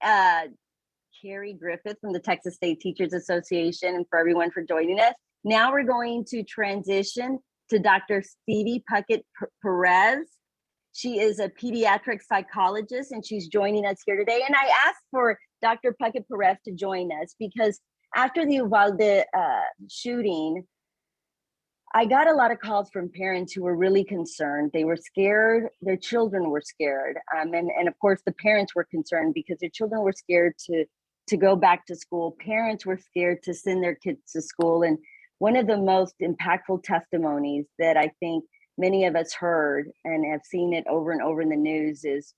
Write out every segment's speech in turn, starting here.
uh, Carrie Griffith from the Texas State Teachers Association, and for everyone for joining us. Now we're going to transition to Dr. Stevie Puckett-Perez. She is a pediatric psychologist, and she's joining us here today. And I asked for Dr. Puckett-Perez to join us because after the Uvalde shooting, I got a lot of calls from parents who were really concerned. They were scared. Their children were scared. And of course, the parents were concerned because their children were scared to go back to school. Parents were scared to send their kids to school. And one of the most impactful testimonies that I think many of us heard and have seen it over and over in the news is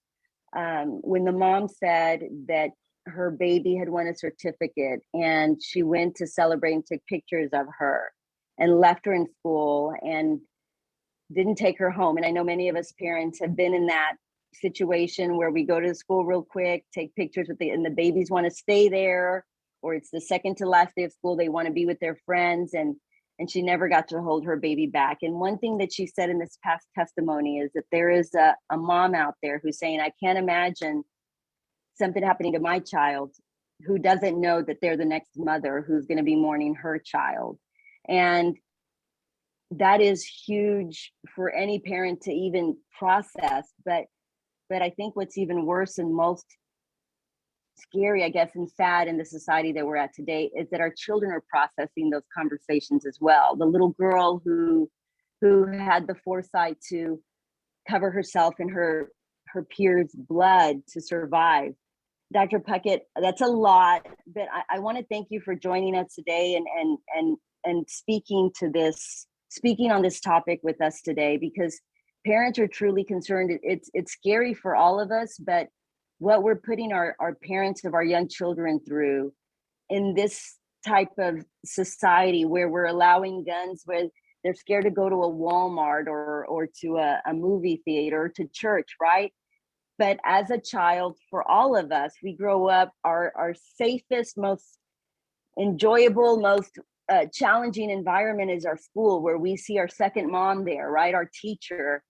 when the mom said that her baby had won a certificate and she went to celebrate and took pictures of her and left her in school and didn't take her home. And I know many of us parents have been in that situation where we go to the school real quick, take pictures with and the babies want to stay there, or it's the second to last day of school, they want to be with their friends, and she never got to hold her baby back. And one thing that she said in this past testimony is that there is a mom out there who's saying, I can't imagine something happening to my child who doesn't know that they're the next mother who's going to be mourning her child. And that is huge for any parent to even process. But I think what's even worse and most scary, I guess, and sad in the society that we're at today is that our children are processing those conversations as well. The little girl who had the foresight to cover herself in her peers' blood to survive. Dr. Puckett, that's a lot, but I want to thank you for joining us today and speaking on this topic with us today, because parents are truly concerned. It's scary for all of us, but what we're putting our parents of our young children through in this type of society where we're allowing guns, where they're scared to go to a Walmart or to a movie theater, to church, right? But as a child, for all of us, we grow up, our safest, most enjoyable, most challenging environment is our school, where we see our second mom there, right? Our teacher.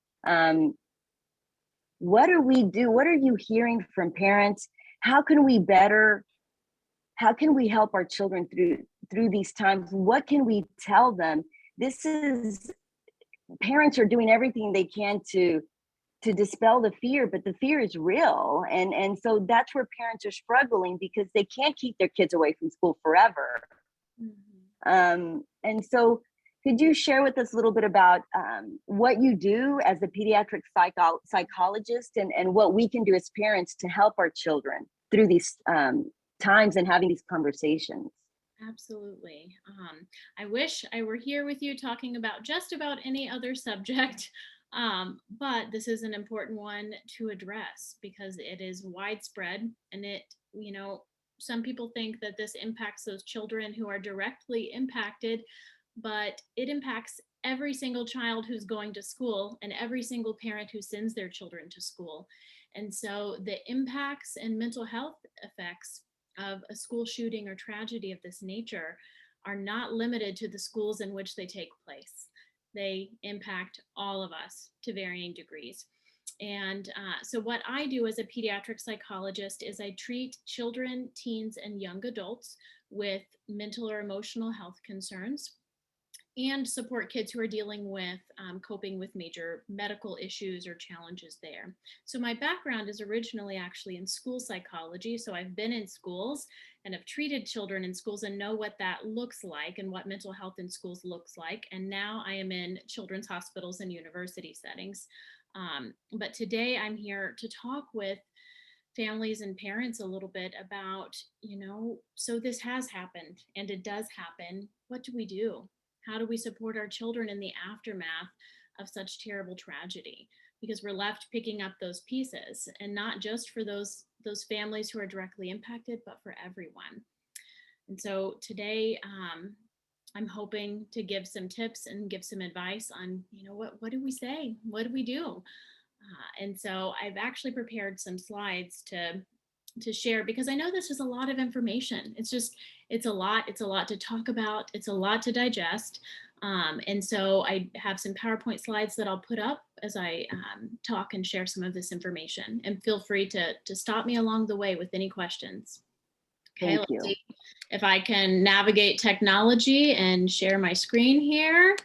What do we do? What are you hearing from parents? How can we help our children through these times? What can we tell them? Parents are doing everything they can to dispel the fear, but the fear is real. And so that's where parents are struggling because they can't keep their kids away from school forever. Mm-hmm. And so could you share with us a little bit about what you do as a pediatric psychologist and what we can do as parents to help our children through these times and having these conversations? Absolutely. I wish I were here with you talking about just about any other subject, but this is an important one to address because it is widespread, and some people think that this impacts those children who are directly impacted, but it impacts every single child who's going to school and every single parent who sends their children to school. And so the impacts and mental health effects of a school shooting or tragedy of this nature are not limited to the schools in which they take place. They impact all of us to varying degrees. And so what I do as a pediatric psychologist is I treat children, teens, and young adults with mental or emotional health concerns and support kids who are dealing with coping with major medical issues or challenges there. So my background is originally actually in school psychology. So I've been in schools and have treated children in schools and know what that looks like and what mental health in schools looks like. And now I am in children's hospitals and university settings. But today I'm here to talk with families and parents a little bit about, so this has happened and it does happen. What do we do? How do we support our children in the aftermath of such terrible tragedy? Because we're left picking up those pieces, and not just for those families who are directly impacted, but for everyone. And so today, I'm hoping to give some tips and give some advice on, what do we say? What do we do? And so I've actually prepared some slides to share, because I know this is a lot of information. It's a lot to talk about. It's a lot to digest. And so I have some PowerPoint slides that I'll put up as I talk and share some of this information. And feel free to stop me along the way with any questions. Okay, Thank you. let's see if I can navigate technology and share my screen here.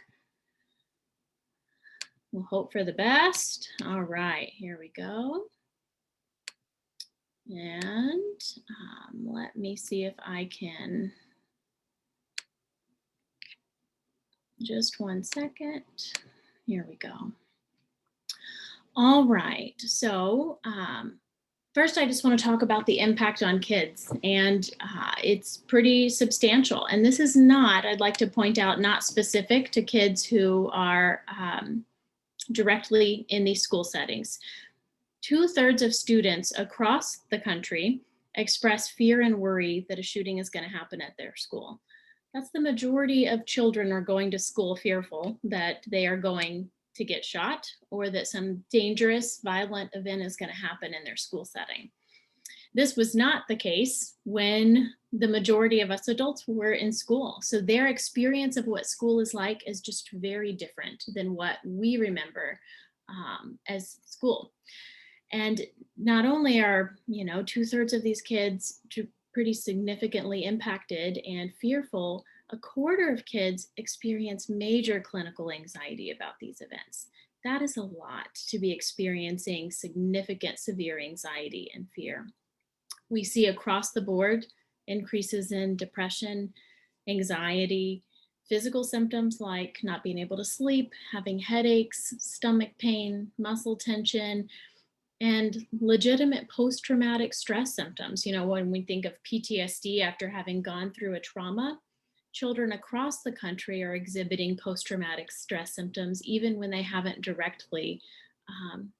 We'll hope for the best. All right, here we go. And let me see if I can, just one second. Here we go. All right, so first I just want to talk about the impact on kids, and it's pretty substantial. And this is not, I'd like to point out, not specific to kids who are directly in these school settings. 2/3 of students across the country express fear and worry that a shooting is going to happen at their school. That's the majority of children are going to school fearful that they are going to get shot or that some dangerous, violent event is going to happen in their school setting. This was not the case when the majority of us adults were in school. So their experience of what school is like is just very different than what we remember as school. And not only are, 2/3 of these kids pretty significantly impacted and fearful, 1/4 of kids experience major clinical anxiety about these events. That is a lot to be experiencing significant severe anxiety and fear. We see across the board increases in depression, anxiety, physical symptoms like not being able to sleep, having headaches, stomach pain, muscle tension, and legitimate post-traumatic stress symptoms. When we think of PTSD after having gone through a trauma, children across the country are exhibiting post-traumatic stress symptoms, even when they haven't directly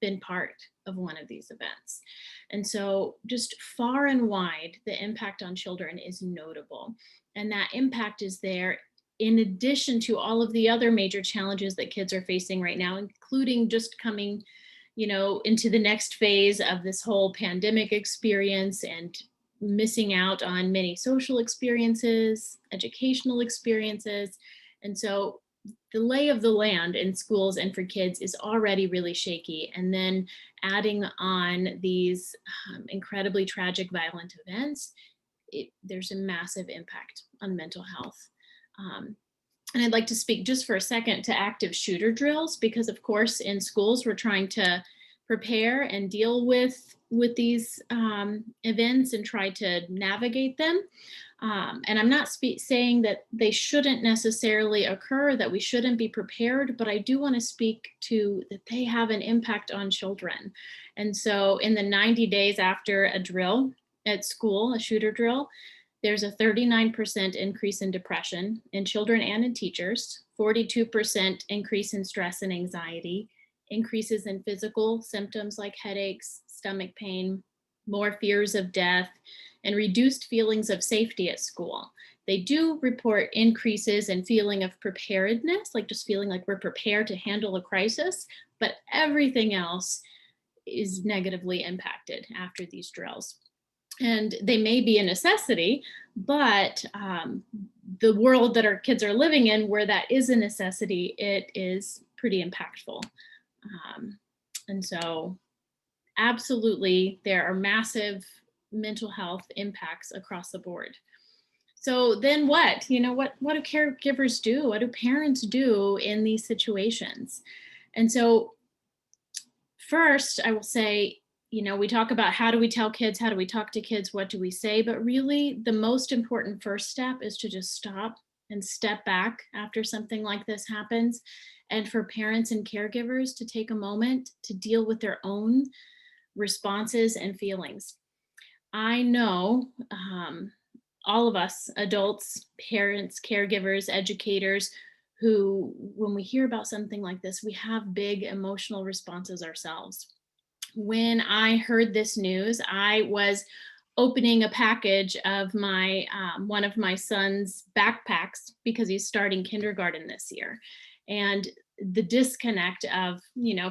been part of one of these events. And so just far and wide, the impact on children is notable. And that impact is there in addition to all of the other major challenges that kids are facing right now, including just coming into the next phase of this whole pandemic experience and missing out on many social experiences, educational experiences. And so the lay of the land in schools and for kids is already really shaky. And then adding on these incredibly tragic, violent events, there's a massive impact on mental health. And I'd like to speak just for a second to active shooter drills, because of course in schools we're trying to prepare and deal with these events and try to navigate them. And I'm not saying that they shouldn't necessarily occur, that we shouldn't be prepared, but I do want to speak to that they have an impact on children. And so in the 90 days after a drill at school, a shooter drill, there's a 39% increase in depression in children and in teachers, 42% increase in stress and anxiety, increases in physical symptoms like headaches, stomach pain, more fears of death, and reduced feelings of safety at school. They do report increases in feeling of preparedness, like just feeling like we're prepared to handle a crisis, but everything else is negatively impacted after these drills. And they may be a necessity, but the world that our kids are living in, where that is a necessity, it is pretty impactful. And so absolutely, there are massive mental health impacts across the board. So then what? What do caregivers do? What do parents do in these situations? And so first, I will say, we talk about how do we tell kids, how do we talk to kids, what do we say? But really, the most important first step is to just stop and step back after something like this happens. And for parents and caregivers to take a moment to deal with their own responses and feelings. I know all of us, adults, parents, caregivers, educators, who, when we hear about something like this, we have big emotional responses ourselves. When I heard this news, I was opening a package of my one of my son's backpacks because he's starting kindergarten this year. And the disconnect of,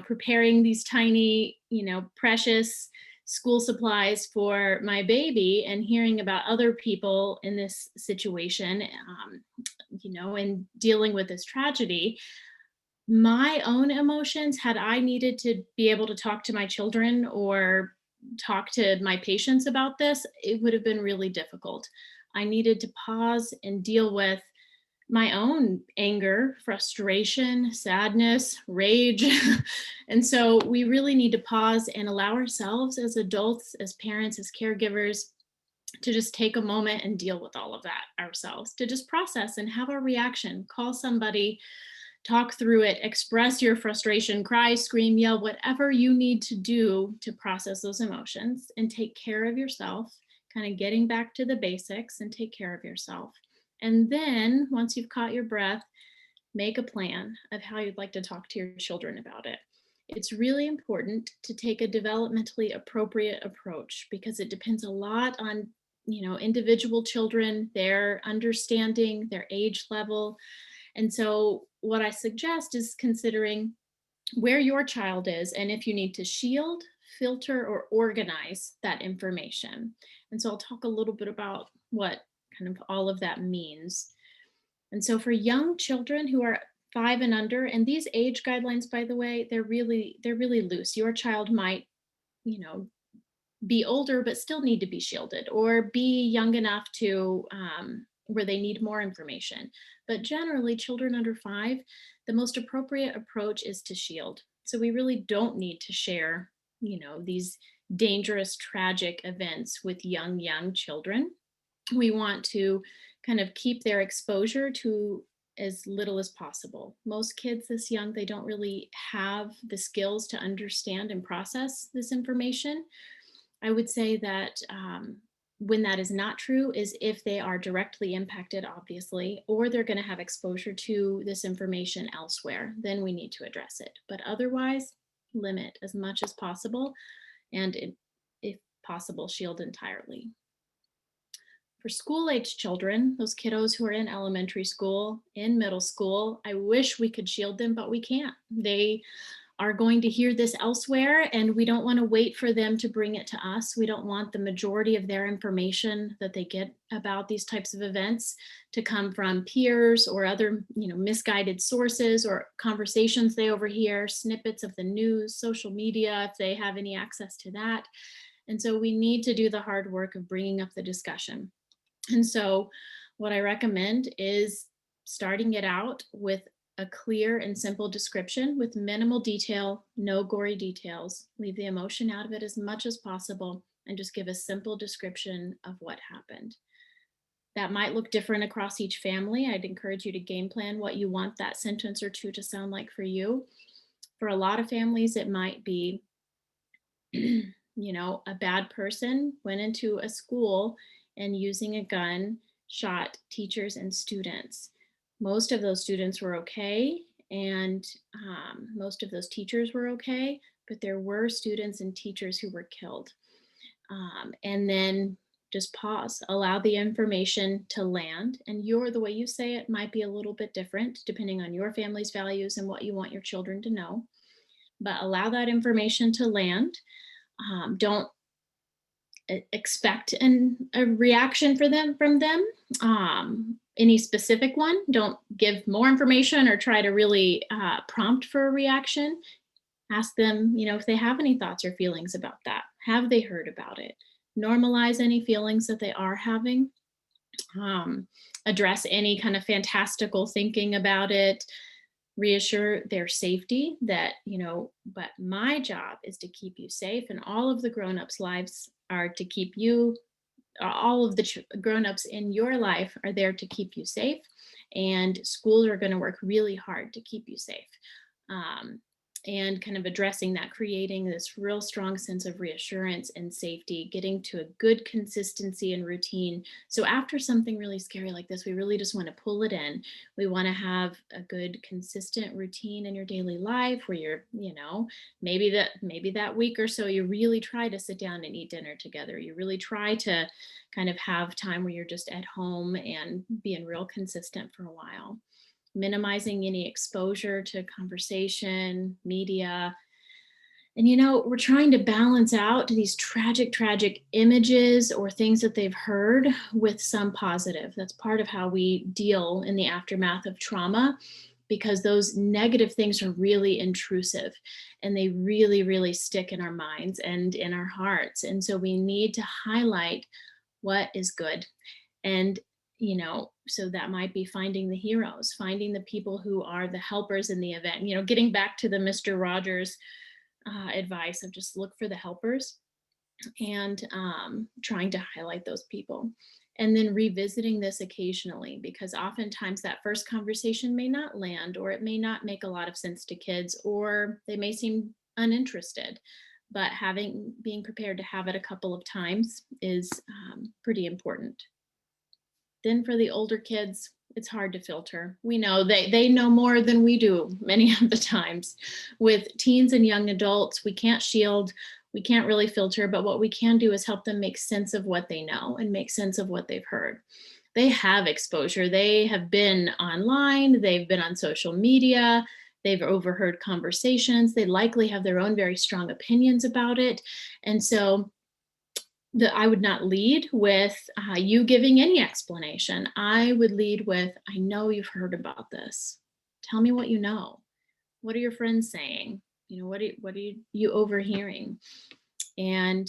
preparing these tiny, precious school supplies for my baby and hearing about other people in this situation, and dealing with this tragedy, my own emotions, had I needed to be able to talk to my children or talk to my patients about this, it would have been really difficult. I needed to pause and deal with my own anger, frustration, sadness, rage. And so we really need to pause and allow ourselves as adults, as parents, as caregivers, to just take a moment and deal with all of that ourselves, to just process and have a reaction, call somebody, talk through it, express your frustration, cry, scream, yell, whatever you need to do to process those emotions and take care of yourself, kind of getting back to the basics and take care of yourself. And then once you've caught your breath, make a plan of how you'd like to talk to your children about it. It's really important to take a developmentally appropriate approach because it depends a lot on, individual children, their understanding, their age level. And so what I suggest is considering where your child is and if you need to shield, filter, or organize that information. And so I'll talk a little bit about what kind of all of that means. And so for young children who are 5 and under, and these age guidelines, by the way, they're really loose. Your child might, be older but still need to be shielded, or be young enough to where they need more information. But generally, children under 5, the most appropriate approach is to shield. So we really don't need to share, these dangerous, tragic events with young children. We want to kind of keep their exposure to as little as possible. Most kids this young, they don't really have the skills to understand and process this information. I would say that when that is not true is if they are directly impacted, obviously, or they're going to have exposure to this information elsewhere, then we need to address it. But otherwise, limit as much as possible, and if possible, shield entirely. For school-age children, those kiddos who are in elementary school, in middle school, I wish we could shield them, but we can't. They are going to hear this elsewhere, and we don't want to wait for them to bring it to us. We don't want the majority of their information that they get about these types of events to come from peers or other, misguided sources or conversations they overhear, snippets of the news, social media, if they have any access to that. And so we need to do the hard work of bringing up the discussion. And so what I recommend is starting it out with a clear and simple description with minimal detail, no gory details. Leave the emotion out of it as much as possible and just give a simple description of what happened. That might look different across each family. I'd encourage you to game plan what you want that sentence or two to sound like for you. For a lot of families, it might be, a bad person went into a school and using a gun shot teachers and students. Most of those students were okay, and most of those teachers were okay, but there were students and teachers who were killed. And then just pause, allow the information to land, and the way you say it might be a little bit different depending on your family's values and what you want your children to know, but allow that information to land. Don't expect a reaction from them, any specific one. Don't give more information or try to really prompt for a reaction. Ask them, if they have any thoughts or feelings about that. Have they heard about it? Normalize any feelings that they are having. Address any kind of fantastical thinking about it. Reassure their safety that, but my job is to keep you safe, and all of the grown-ups' lives are to keep you, all of the grown-ups in your life are there to keep you safe, and schools are going to work really hard to keep you safe. And kind of addressing that, creating this real strong sense of reassurance and safety, getting to a good consistency and routine. So after something really scary like this, we really just want to pull it in. We want to have a good, consistent routine in your daily life where you're, maybe that week or so, you really try to sit down and eat dinner together. You really try to kind of have time where you're just at home and being real consistent for a while. Minimizing any exposure to conversation, media. And, we're trying to balance out these tragic images or things that they've heard with some positive. That's part of how we deal in the aftermath of trauma, because those negative things are really intrusive and they really, really stick in our minds and in our hearts. And so we need to highlight what is good. And, so that might be finding the heroes, finding the people who are the helpers in the event, getting back to the Mr. Rogers advice of just look for the helpers and trying to highlight those people. And then revisiting this occasionally, because oftentimes that first conversation may not land, or it may not make a lot of sense to kids, or they may seem uninterested. But being prepared to have it a couple of times is pretty important. Then for the older kids, it's hard to filter. We know they know more than we do many of the times. With teens and young adults, we can't shield, we can't really filter, but what we can do is help them make sense of what they know and make sense of what they've heard. They have exposure. They have been online, they've been on social media, they've overheard conversations, they likely have their own very strong opinions about it. And so I would not lead with you giving any explanation. I would lead with, I know you've heard about this. Tell me what you know. What are your friends saying? What are you overhearing? And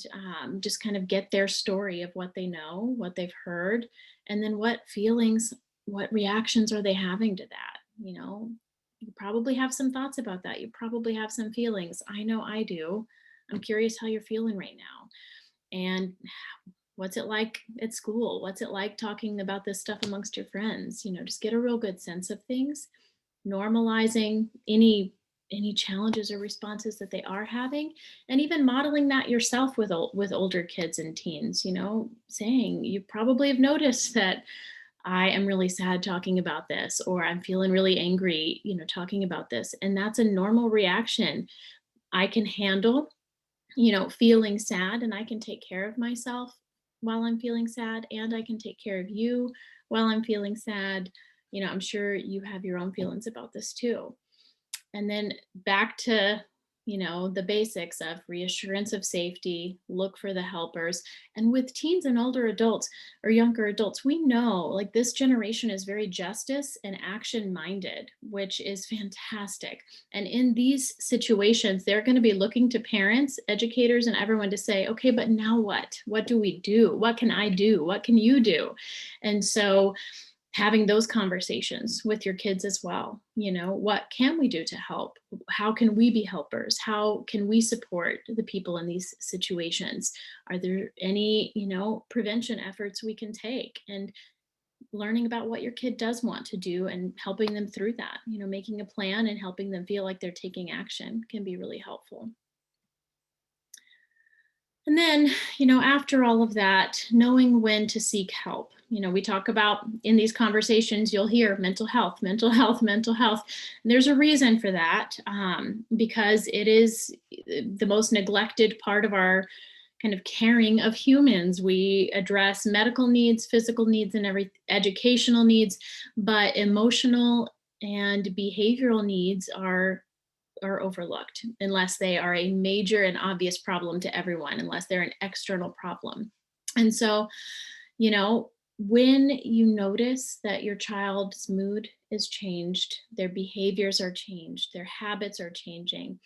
just kind of get their story of what they know, what they've heard, and then what feelings, what reactions are they having to that? You probably have some thoughts about that. You probably have some feelings. I know I do. I'm curious how you're feeling right now. And what's it like at school? What's it like talking about this stuff amongst your friends? Just get a real good sense of things, normalizing any challenges or responses that they are having, and even modeling that yourself with older kids and teens, saying, you probably have noticed that I am really sad talking about this, or I'm feeling really angry, talking about this. And that's a normal reaction. I can handle feeling sad, and I can take care of myself while I'm feeling sad, and I can take care of you while I'm feeling sad. I'm sure you have your own feelings about this too. And then back to, the basics of reassurance of safety, look for the helpers. And with teens and older adults or younger adults, we know like this generation is very justice and action minded, which is fantastic. And in these situations, they're going to be looking to parents, educators, and everyone to say, okay, but now what? What do we do? What can I do? What can you do? And so having those conversations with your kids as well. What can we do to help? How can we be helpers? How can we support the people in these situations? Are there any, prevention efforts we can take? And learning about what your kid does want to do and helping them through that, making a plan and helping them feel like they're taking action can be really helpful. And then, after all of that, knowing when to seek help. We talk about in these conversations, you'll hear mental health, mental health, mental health. And there's a reason for that, because it is the most neglected part of our kind of caring of humans. We address medical needs, physical needs, and educational needs, but emotional and behavioral needs are overlooked unless they are a major and obvious problem to everyone, unless they're an external problem. And so, when you notice that your child's mood is changed, their behaviors are changed, their habits are changing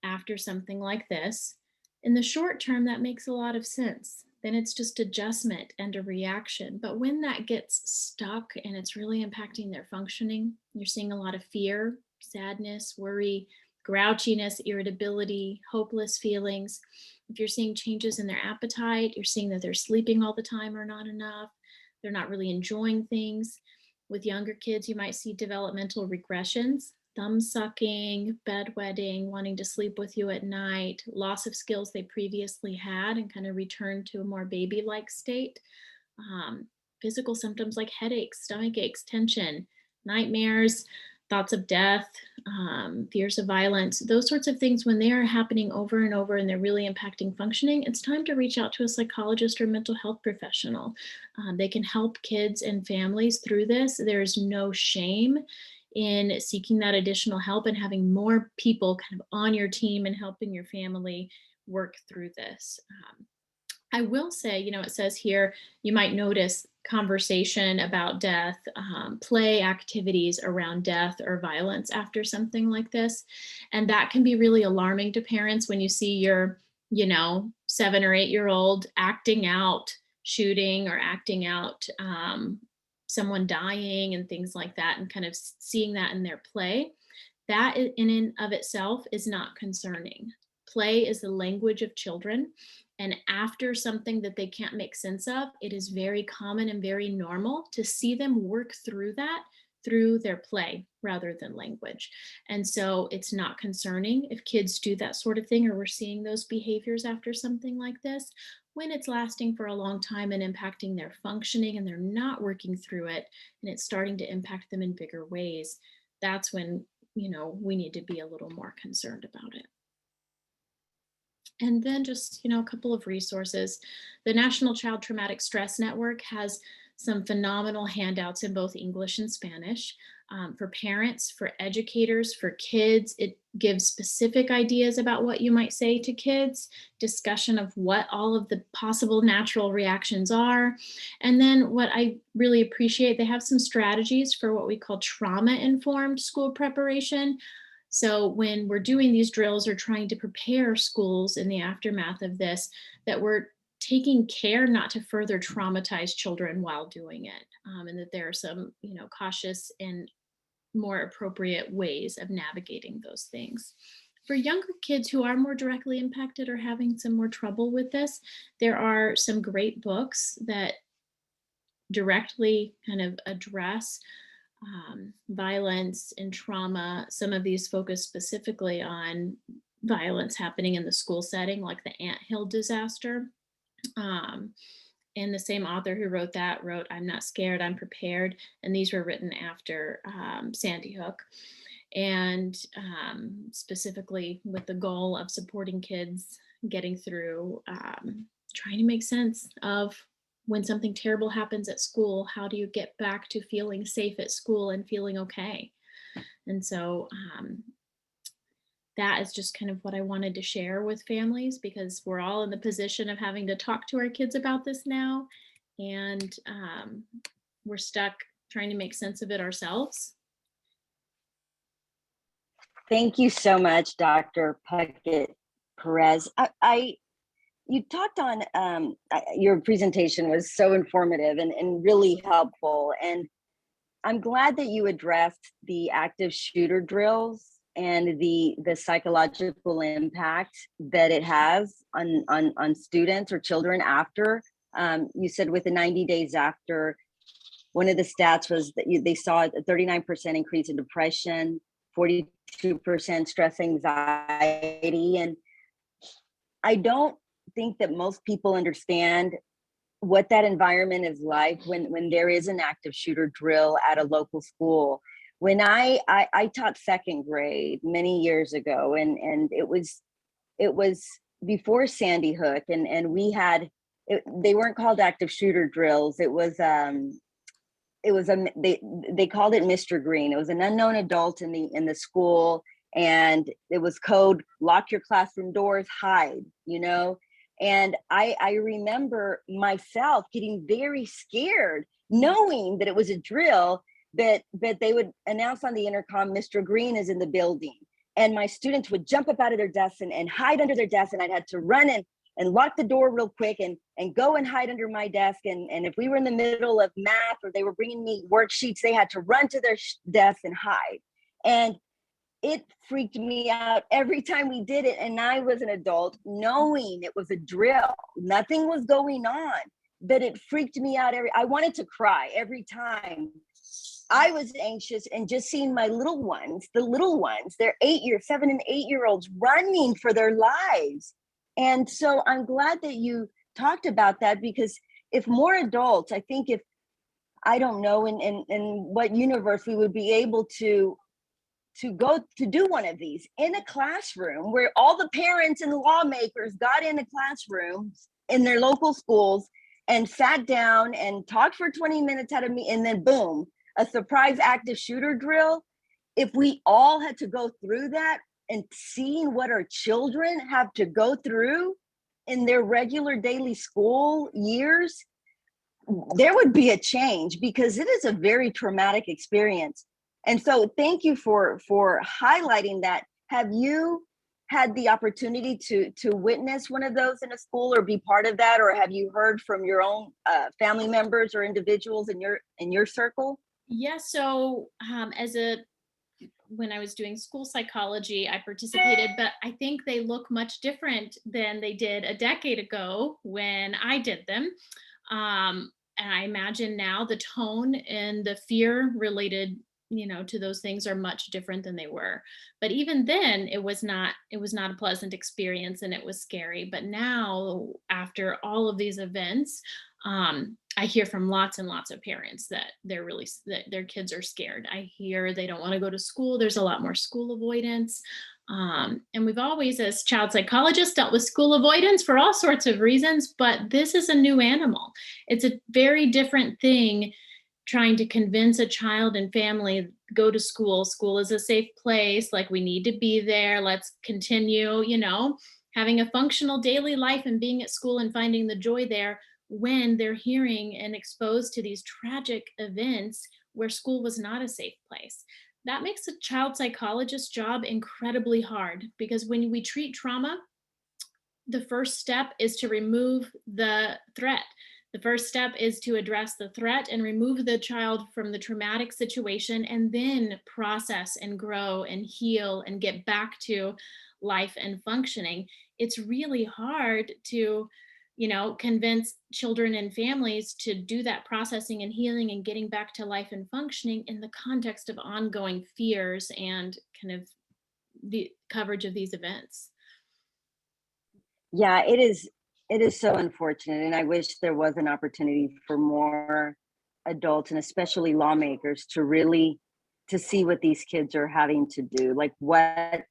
after something like this, in the short term, that makes a lot of sense. Then it's just adjustment and a reaction. But when that gets stuck and it's really impacting their functioning, you're seeing a lot of fear, sadness, worry, grouchiness, irritability, hopeless feelings. If you're seeing changes in their appetite, you're seeing that they're sleeping all the time or not enough, they're not really enjoying things. With younger kids, you might see developmental regressions, thumb sucking, bedwetting, wanting to sleep with you at night, loss of skills they previously had and kind of return to a more baby-like state. Physical symptoms like headaches, stomach aches, tension, nightmares, thoughts of death, fears of violence, those sorts of things, when they are happening over and over and they're really impacting functioning, it's time to reach out to a psychologist or mental health professional. They can help kids and families through this. There's no shame in seeking that additional help and having more people kind of on your team and helping your family work through this. I will say, it says here, you might notice conversation about death, play activities around death or violence after something like this. And that can be really alarming to parents when you see your, 7 or 8-year-old acting out shooting or acting out someone dying and things like that, and kind of seeing that in their play. That in and of itself is not concerning. Play is the language of children. And after something that they can't make sense of, it is very common and very normal to see them work through that through their play rather than language. And so it's not concerning if kids do that sort of thing, or we're seeing those behaviors after something like this. When it's lasting for a long time and impacting their functioning and they're not working through it and it's starting to impact them in bigger ways, that's when, we need to be a little more concerned about it. And then just, a couple of resources. The National Child Traumatic Stress Network has some phenomenal handouts in both English and Spanish for parents, for educators, for kids. It gives specific ideas about what you might say to kids, discussion of what all of the possible natural reactions are. And then what I really appreciate, they have some strategies for what we call trauma-informed school preparation. So when we're doing these drills or trying to prepare schools in the aftermath of this, that we're taking care not to further traumatize children while doing it, and that there are some, cautious and more appropriate ways of navigating those things. For younger kids who are more directly impacted or having some more trouble with this, there are some great books that directly kind of address violence and trauma. Some of these focus specifically on violence happening in the school setting, like the Anthill disaster. And the same author who wrote that wrote I'm Not Scared, I'm Prepared. And these were written after Sandy Hook. And specifically with the goal of supporting kids getting through trying to make sense of when something terrible happens at school, how do you get back to feeling safe at school and feeling okay? And so that is just kind of what I wanted to share with families, because we're all in the position of having to talk to our kids about this now. And we're stuck trying to make sense of it ourselves. Thank you so much, Dr. Puckett-Perez. You talked on, your presentation was so informative and really helpful. And I'm glad that you addressed the active shooter drills and the psychological impact that it has on students or children after. You said with the 90 days after, one of the stats was that they saw a 39% increase in depression, 42% stress anxiety. And I don't think that most people understand what that environment is like when there is an active shooter drill at a local school. When I taught second grade many years ago, and it was before Sandy Hook, and we had they weren't called active shooter drills. They called it Mr. Green. It was an unknown adult in the school, and it was code lock your classroom doors, hide, And I remember myself getting very scared, knowing that it was a drill, that they would announce on the intercom, Mr. Green is in the building. And my students would jump up out of their desks and hide under their desks. And I'd had to run and lock the door real quick and go and hide under my desk. And if we were in the middle of math or they were bringing me worksheets, they had to run to their desk and hide. And it freaked me out every time we did it. And I was an adult knowing it was a drill. Nothing was going on, but it freaked me out. I wanted to cry every time. I was anxious, and just seeing my little ones, they're 7 and 8-year-olds running for their lives. And so I'm glad that you talked about that, because if more adults, I think I don't know in what universe we would be able to go to do one of these in a classroom where all the parents and lawmakers got in the classrooms in their local schools and sat down and talked for 20 minutes out of me, and then boom, a surprise active shooter drill. If we all had to go through that, and seeing what our children have to go through in their regular daily school years, there would be a change, because it is a very traumatic experience. And so thank you for highlighting that. Have you had the opportunity to witness one of those in a school or be part of that, or have you heard from your own family members or individuals in your circle? Yes. So when I was doing school psychology, I participated, but I think they look much different than they did a decade ago when I did them. And I imagine now the tone and the fear related, to those things are much different than they were. But even then, it was not a pleasant experience, and it was scary. But now, after all of these events, I hear from lots and lots of parents that that their kids are scared. I hear they don't want to go to school. There's a lot more school avoidance. And we've always, as child psychologists, dealt with school avoidance for all sorts of reasons, but this is a new animal. It's a very different thing trying to convince a child and family, go to school. School is a safe place. Like, we need to be there. Let's continue, having a functional daily life and being at school and finding the joy there, when they're hearing and exposed to these tragic events where school was not a safe place. That makes a child psychologist's job incredibly hard, because when we treat trauma, the first step is to remove the threat. The first step is to address the threat and remove the child from the traumatic situation, and then process and grow and heal and get back to life and functioning. It's really hard to, convince children and families to do that processing and healing and getting back to life and functioning in the context of ongoing fears and kind of the coverage of these events. Yeah, it is so unfortunate, and I wish there was an opportunity for more adults and especially lawmakers to really to see what these kids are having to do, like what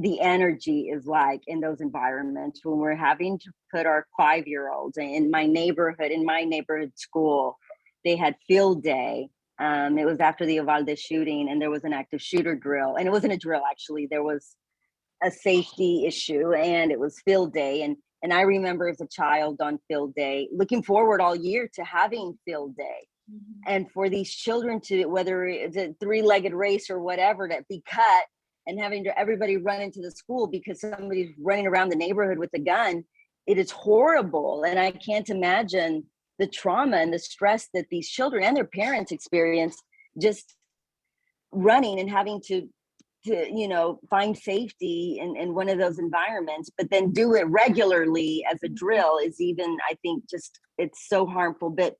the energy is like in those environments when we're having to put our 5-year-olds in my neighborhood school. They had field day. It was after the Uvalde shooting, and there was an active shooter drill, and it wasn't a drill, actually. There was a safety issue, and it was field day. And I remember as a child on field day looking forward all year to having field day. Mhm. And for these children to, whether it's a 3-legged race or whatever, to be cut and having to everybody run into the school because somebody's running around the neighborhood with a gun, it is horrible. And I can't imagine the trauma and the stress that these children and their parents experience just running and having to find safety in one of those environments, but then do it regularly as a drill is, even, I think, just, it's so harmful. But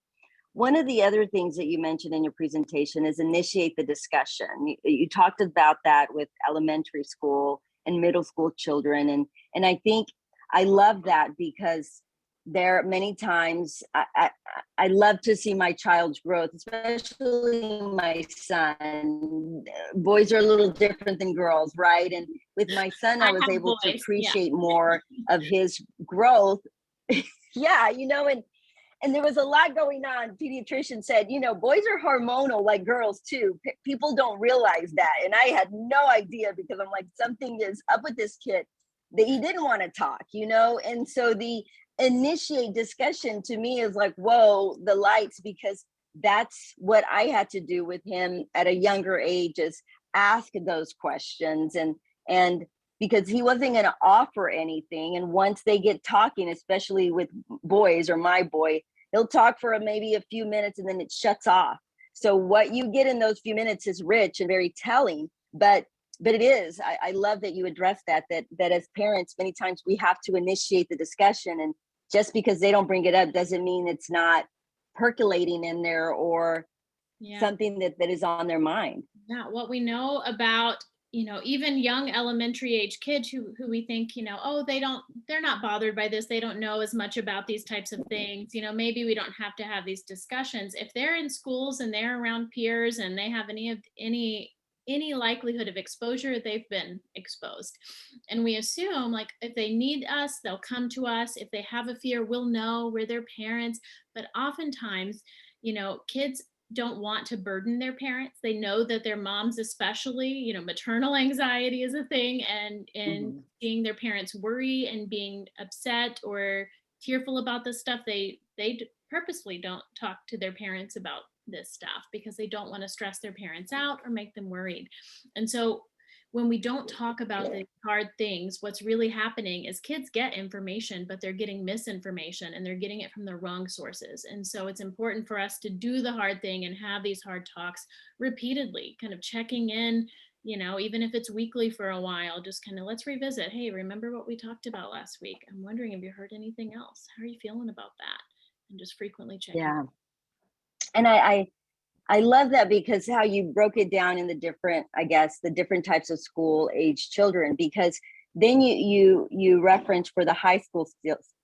one of the other things that you mentioned in your presentation is initiate the discussion. You talked about that with elementary school and middle school children, and I think I love that, because there are many times I love to see my child's growth, especially my son. Boys are a little different than girls, right? And with my son, I was able to appreciate more of his growth. Yeah, and there was a lot going on. Pediatrician said, boys are hormonal like girls too. People don't realize that. And I had no idea, because I'm like, something is up with this kid, that he didn't want to talk, And so the initiate discussion to me is like, whoa, the lights, because that's what I had to do with him at a younger age, is ask those questions, and because he wasn't going to offer anything. And once they get talking, especially with boys, or my boy, he'll talk for maybe a few minutes and then it shuts off. So what you get in those few minutes is rich and very telling, but it is, I love that you address that as parents, many times we have to initiate the discussion, and just because they don't bring it up doesn't mean it's not percolating in there, or something that is on their mind. Yeah, what we know about, even young elementary age kids who we think, oh, they're not bothered by this. They don't know as much about these types of things. Maybe we don't have to have these discussions. If they're in schools and they're around peers and they have any likelihood of exposure, they've been exposed. And we assume, like, if they need us, they'll come to us. If they have a fear, we'll know, we're their parents. But oftentimes, kids don't want to burden their parents. They know that their moms, especially, maternal anxiety is a thing, and seeing their parents worry and being upset or tearful about this stuff, they purposefully don't talk to their parents about this stuff because they don't want to stress their parents out or make them worried. And so when we don't talk about the hard things, what's really happening is kids get information, but they're getting misinformation and they're getting it from the wrong sources. And so it's important for us to do the hard thing and have these hard talks repeatedly, kind of checking in, even if it's weekly for a while, just kind of let's revisit. Hey, remember what we talked about last week? I'm wondering if you heard anything else. How are you feeling about that? And just frequently checking. Yeah. And I love that, because how you broke it down in the different, I guess, the different types of school age children, because then you referenced for the high school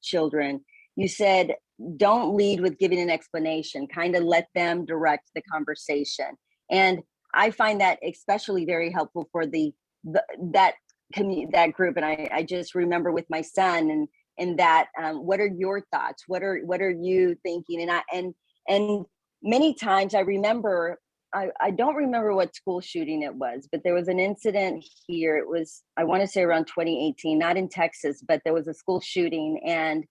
children, you said, don't lead with giving an explanation, kind of let them direct the conversation. And I find that especially very helpful for that group. And I just remember with my son and that, what are your thoughts? What are you thinking? And many times I remember, I don't remember what school shooting it was, but there was an incident here. It was, I want to say around 2018, not in Texas, but there was a school shooting. And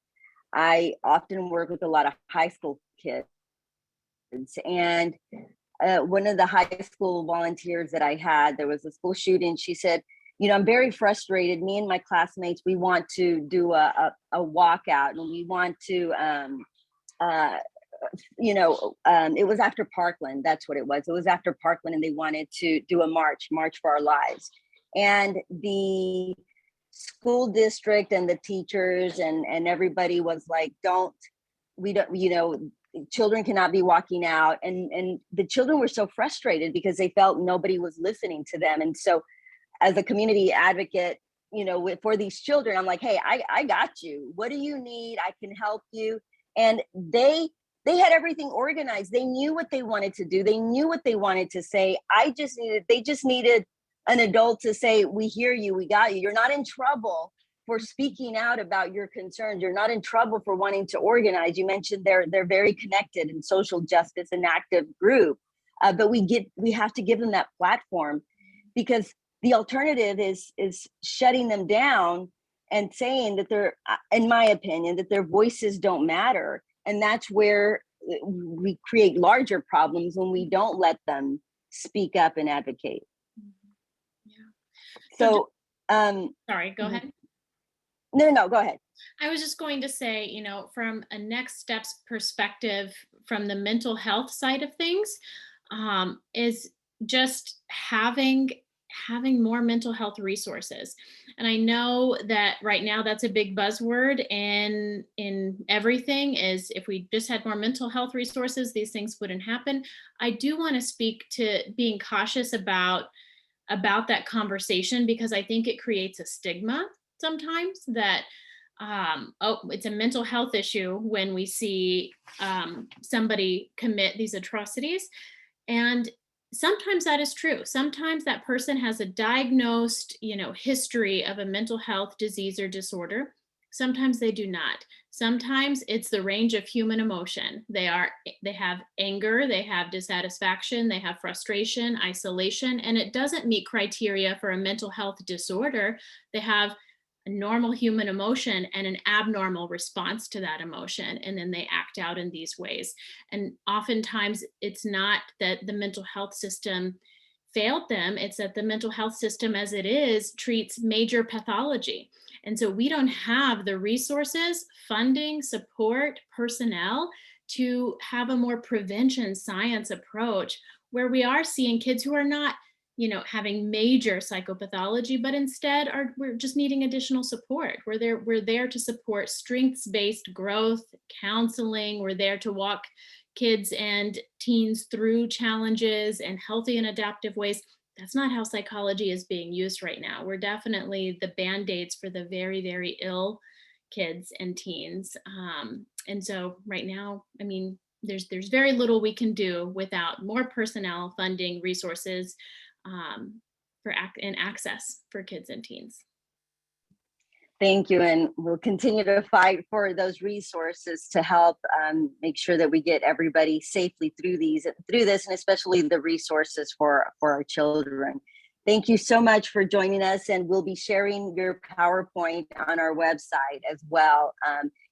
I often work with a lot of high school kids. And one of the high school volunteers that I had, there was a school shooting. She said, I'm very frustrated. Me and my classmates, we want to do a walkout, and we want to, it was after Parkland. That's what it was. It was after Parkland, and they wanted to do a march for our lives. And the school district and the teachers and everybody was like, children cannot be walking out. And the children were so frustrated because they felt nobody was listening to them. And so as a community advocate, for these children, I'm like, hey, I got you. What do you need? I can help you. And they had everything organized. They knew what they wanted to do. They knew what they wanted to say. They just needed an adult to say, we hear you, we got you. You're not in trouble for speaking out about your concerns. You're not in trouble for wanting to organize. You mentioned they're very connected in social justice and active group, but we have to give them that platform, because the alternative is shutting them down and saying that in my opinion, that their voices don't matter. And that's where we create larger problems, when we don't let them speak up and advocate. Yeah. So, sorry, go ahead. No, go ahead. I was just going to say, from a next steps perspective, from the mental health side of things, is just having more mental health resources. And I know that right now that's a big buzzword in everything, is if we just had more mental health resources, these things wouldn't happen. I do want to speak to being cautious about that conversation, because I think it creates a stigma sometimes that, it's a mental health issue when we see somebody commit these atrocities. And sometimes that is true. Sometimes that person has a diagnosed, history of a mental health disease or disorder. Sometimes they do not. Sometimes it's the range of human emotion. They have anger, they have dissatisfaction, they have frustration, isolation, and it doesn't meet criteria for a mental health disorder. They have a normal human emotion and an abnormal response to that emotion, and then they act out in these ways. And oftentimes it's not that the mental health system failed them, it's that the mental health system as it is treats major pathology. And so we don't have the resources, funding, support, personnel to have a more prevention science approach, where we are seeing kids who are not having major psychopathology, but instead we're just needing additional support. We're there to support strengths-based growth, counseling. We're there to walk kids and teens through challenges and healthy and adaptive ways. That's not how psychology is being used right now. We're definitely the band-aids for the very, very ill kids and teens. And so right now, there's very little we can do without more personnel, funding, resources, and access for kids and teens. Thank you, and we'll continue to fight for those resources to help make sure that we get everybody safely through this, and especially the resources for our children. Thank you so much for joining us, and we'll be sharing your PowerPoint on our website as well.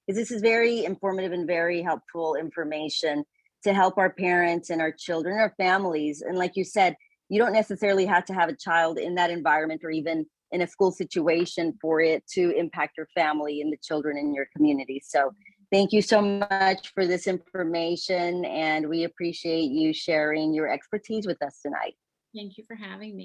because this is very informative and very helpful information to help our parents and our children, our families. And like you said, you don't necessarily have to have a child in that environment or even in a school situation for it to impact your family and the children in your community. So thank you so much for this information, and we appreciate you sharing your expertise with us tonight. Thank you for having me.